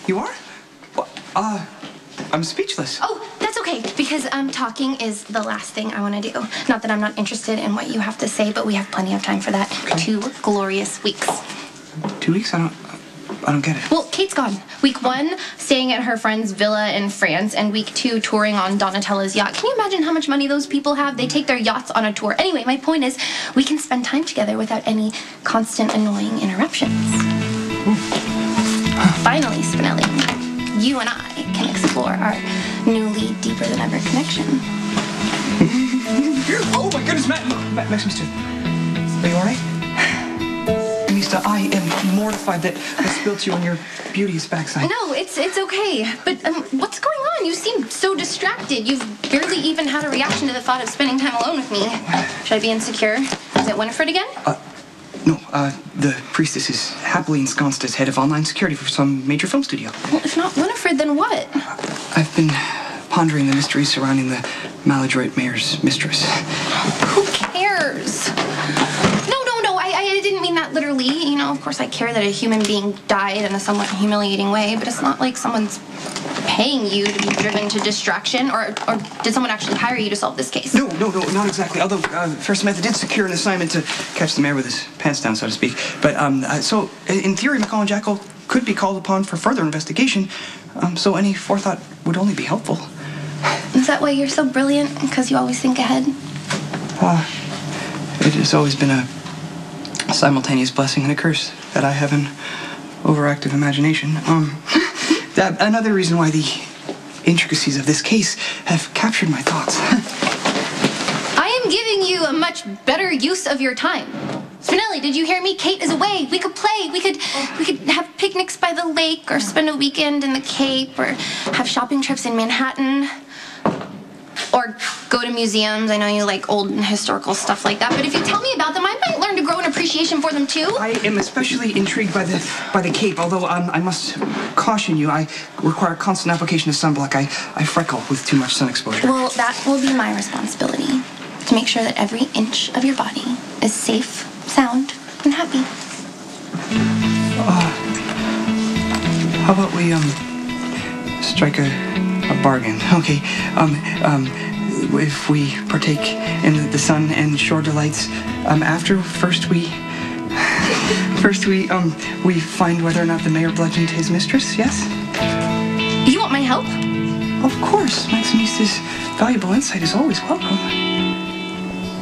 You are? Well, I'm speechless. Oh, that's okay, because talking is the last thing I want to do. Not that I'm not interested in what you have to say, but we have plenty of time for that. Okay. 2 glorious weeks. 2 weeks? I don't get it. Well, Kate's gone. Week 1, staying at her friend's villa in France, and week 2, touring on Donatella's yacht. Can you imagine how much money those people have? They take their yachts on a tour. Anyway, my point is, we can spend time together without any constant annoying interruptions. Finally, Spinelli, you and I can explore our newly deeper than ever connection. Oh my goodness, Maxie, are you all right? Mister, I am mortified that I spilled you on your beauteous backside. No, it's okay. But what's going on? You seem so distracted. You've barely even had a reaction to the thought of spending time alone with me. Should I be insecure? Is it Winifred again? No, the priestess is happily ensconced as head of online security for some major film studio. Well, if not Winifred, then what? I've been pondering the mysteries surrounding the maladroit mayor's mistress. Who cares? No, I didn't mean that literally. You know, of course I care that a human being died in a somewhat humiliating way, but it's not like someone's paying you to be driven to distraction, or did someone actually hire you to solve this case? No, not exactly. Although, Fair Samantha did secure an assignment to catch the mayor with his pants down, so to speak. But, so, in theory, McCall Jackal could be called upon for further investigation, so any forethought would only be helpful. Is that why you're so brilliant? Because you always think ahead? It has always been a simultaneous blessing and a curse that I have an overactive imagination. Another reason why the intricacies of this case have captured my thoughts. I am giving you a much better use of your time. Spinelli, did you hear me? Kate is away. We could play. We could have picnics by the lake, or spend a weekend in the Cape, or have shopping trips in Manhattan, or go to museums. I know you like old and historical stuff like that, but if you tell me about them, I might learn to grow an appreciation for them too. I am especially intrigued by the Cape, although I must caution you, I require constant application of sunblock. I freckle with too much sun exposure. Well, that will be my responsibility, to make sure that every inch of your body is safe, sound, and happy. How about we strike a bargain? Okay, if we partake in the sun and shore delights, after we find whether or not the mayor bludgeoned his mistress, yes? You want my help? Of course. Maximista's valuable insight is always welcome.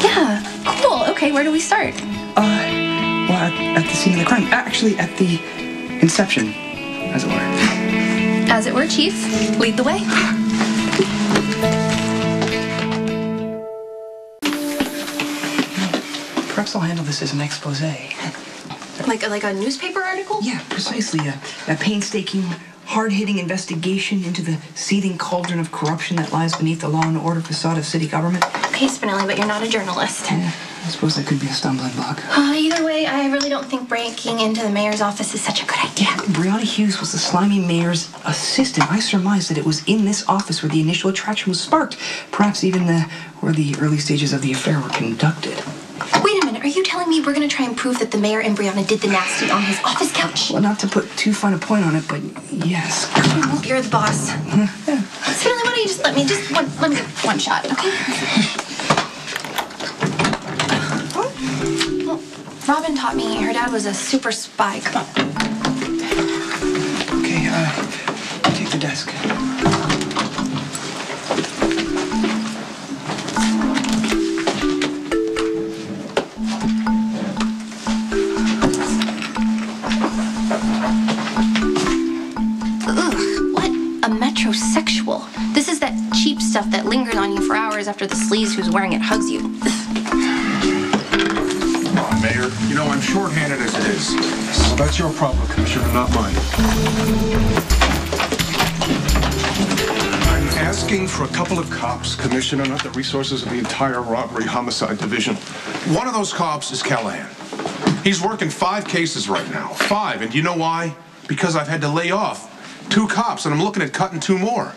Yeah, cool. Okay, where do we start? Well, at the scene of the crime. Actually, at the inception, as it were. As it were, Chief. Lead the way. Perhaps I'll handle this as an expose. Like a newspaper article? Yeah, precisely. A painstaking, hard-hitting investigation into the seething cauldron of corruption that lies beneath the law and order facade of city government. Okay, Spinelli, but you're not a journalist. Yeah, I suppose that could be a stumbling block. Either way, I really don't think breaking into the mayor's office is such a good idea. Brianna Hughes was the slimy mayor's assistant. I surmise that it was in this office where the initial attraction was sparked. Perhaps even where the early stages of the affair were conducted. Wait a minute, are you telling me we're going to try and prove that the mayor and Brianna did the nasty on his office couch? Well, not to put too fine a point on it, but yes. Well, you're the boss. Yeah. Spinelli, why don't you just let me one shot, okay? Well, Robin taught me her dad was a super spy. Come on. Okay, take the desk. Metrosexual. This is that cheap stuff that lingers on you for hours after the sleaze who's wearing it hugs you. Come on, Mayor. You know, I'm shorthanded as it is. Well, that's your problem, Commissioner, not mine. I'm asking for a couple of cops, Commissioner, not the resources of the entire robbery homicide division. One of those cops is Callahan. He's working 5 cases right now. 5. And do you know why? Because I've had to lay off 2 cops, and I'm looking at cutting 2 more.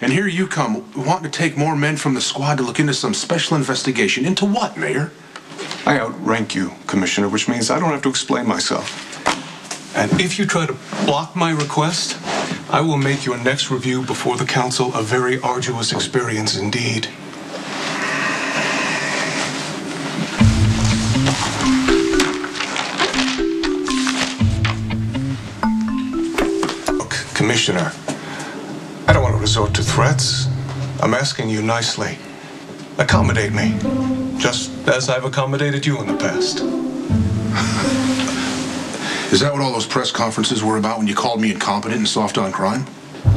And here you come, wanting to take more men from the squad to look into some special investigation. Into what, Mayor? I outrank you, Commissioner, which means I don't have to explain myself. And if you try to block my request, I will make your next review before the council a very arduous experience indeed. Look, Commissioner, I don't want to resort to threats. I'm asking you nicely. Accommodate me, just as I've accommodated you in the past. Is that what all those press conferences were about when you called me incompetent and soft on crime?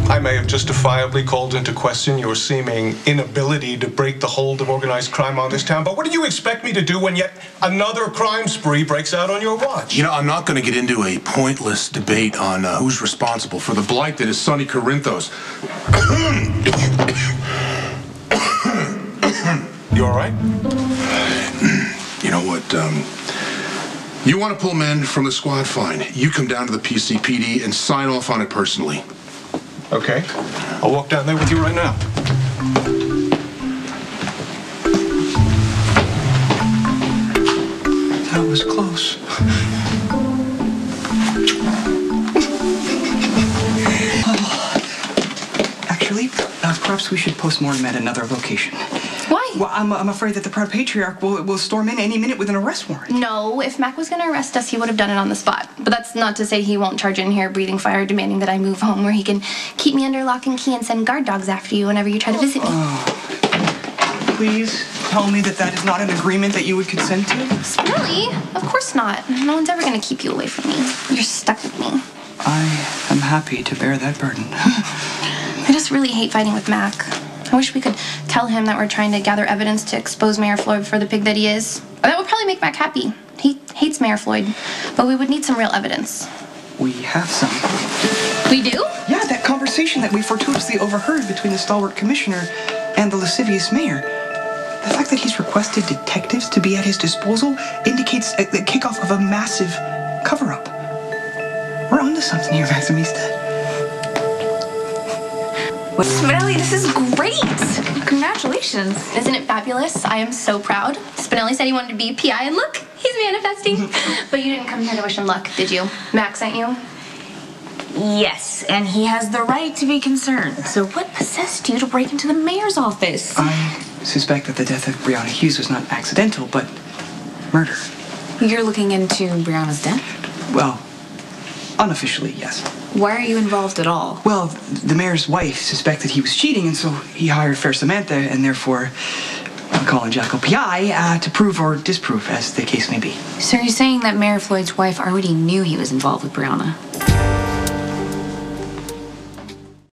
I may have justifiably called into question your seeming inability to break the hold of organized crime on this town, but what do you expect me to do when yet another crime spree breaks out on your watch? You know, I'm not going to get into a pointless debate on who's responsible for the blight that is Sonny Corinthos. You all right? You know what, you want to pull men from the squad, fine. You come down to the PCPD and sign off on it personally. Okay. I'll walk down there with you right now. That was close. Actually, perhaps we should postmortem at another location. Why? Well, I'm afraid that the proud patriarch will storm in any minute with an arrest warrant. No, if Mac was going to arrest us, he would have done it on the spot. But that's not to say he won't charge in here breathing fire, demanding that I move home, where he can keep me under lock and key and send guard dogs after you whenever you try to visit me. Please tell me that is not an agreement that you would consent to. Spinelli? Of course not. No one's ever going to keep you away from me. You're stuck with me. I am happy to bear that burden. I just really hate fighting with Mac. I wish we could tell him that we're trying to gather evidence to expose Mayor Floyd for the pig that he is. That would probably make Mac happy. He hates Mayor Floyd, but we would need some real evidence. We have some. We do? Yeah, that conversation that we fortuitously overheard between the stalwart commissioner and the lascivious mayor. The fact that he's requested detectives to be at his disposal indicates the kickoff of a massive cover-up. We're onto something here, Maximista. Spinelli, this is great! Congratulations. Isn't it fabulous? I am so proud. Spinelli said he wanted to be a PI, and look, he's manifesting. But you didn't come here to wish him luck, did you? Mac sent you? Yes, and he has the right to be concerned. So what possessed you to break into the mayor's office? I suspect that the death of Brianna Hughes was not accidental, but murder. You're looking into Brianna's death? Well, unofficially, yes. Why are you involved at all? Well, the mayor's wife suspected he was cheating, and so he hired Fair Samantha, and therefore McCall Jackal PI to prove or disprove, as the case may be. So you're saying that Mayor Floyd's wife already knew he was involved with Brianna?